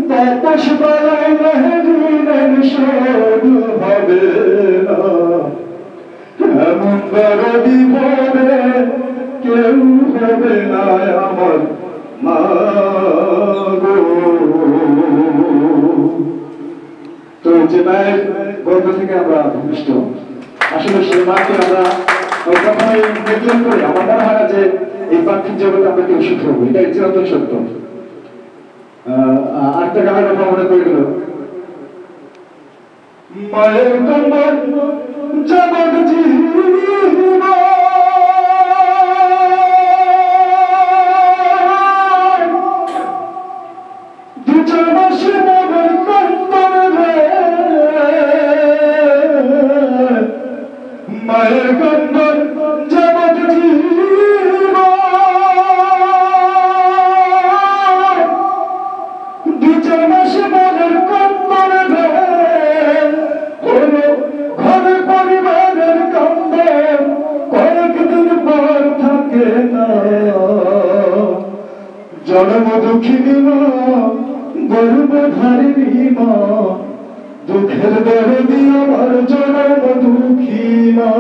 বাতাস বালাই মেহদিনের শুরু হবে না, এমন বড় বিপদে কেউ হবে না আমার মা গো। তো যে মায়ের গর্ভ থেকে আমরা ভূমিষ্ঠ, আসলে সেই মাকে আমরা কখনোই নেগলেক্ট করি। আমার মনে হয় না যে এই পার্থিব জগতে আমরা কেউ সুখ হবো, এটা চিরন্তন সত্য। আরেকটা গানের কথা মনে পড়ে গেল, মায়ের কন্যার জগৎ জীবন দু চার মাসে মনের কন্দন রে, মায়ের কন্যার জগৎ জীবন দু চার মাসে মনের কন্দন রে, ঘরে পরিবারের কান্দন কয়েকদিন পর থাকে না। জন্ম দুঃখিনী মা, গর্ভধারিণী মা, দুঃখের দরদি আমার জন্ম দুঃখী মা।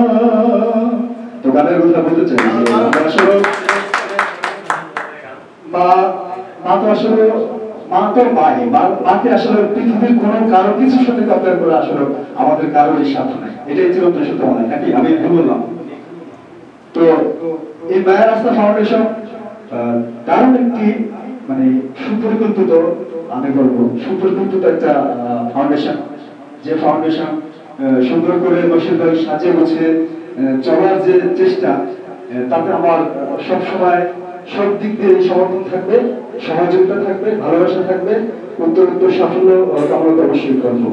তো গানের কথা বলতে চাই আসলে মা তো আসলে মা তো মাই, মাকে আসলে পৃথিবীর কোনো কারো কিছুর সাথে কম্পেয়ার করে আসলে আমাদের কারোরই সাথে নাই, এটাই চিরন্তন সত্য মনে হয় নাকি? আমি ভুল বললাম? তো এই মায়ের রাস্তা ফাউন্ডেশন দারুণ একটি মানে সুপরিকল্পিত, আমি বলবো সুপরিকল্পিত একটা ফাউন্ডেশন, যে ফাউন্ডেশন সুন্দর করে বসে সাজিয়ে গুছিয়ে চলার যে চেষ্টা, তাতে আমার সবসময় সব দিক দিয়ে সমর্থন থাকবে, সহযোগিতা থাকবে, ভালোবাসা থাকবে, উত্তরোত্তর সাফল্য কামনা তো অবশ্যই করবো।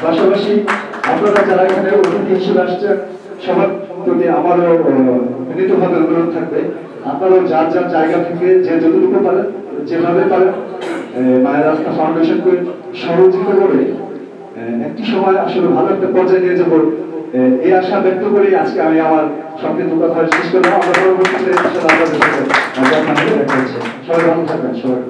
পাশাপাশি আপনারা যারা এখানে অতিথি হিসেবে আসছেন, সবার প্রতি আমারও বিনীতভাবে অনুরোধ থাকবে, আপনারাও যার যার জায়গা থেকে যে যতটুকু পারেন, যেভাবে পারেন, মায়ের রাস্তা ফাউন্ডেশনকে সহযোগিতা করে একটি সময় আসলে ভালো একটা পর্যায়ে নিয়ে যাবো, এই আশা ব্যক্ত করি আজকে আমি আমার সংক্ষিপ্ত কথা শেষ করলাম। আমরা পরবর্তীতে আপনাদের সাথে দেখা হচ্ছে। সবাই ভালো থাকবেন। সবাই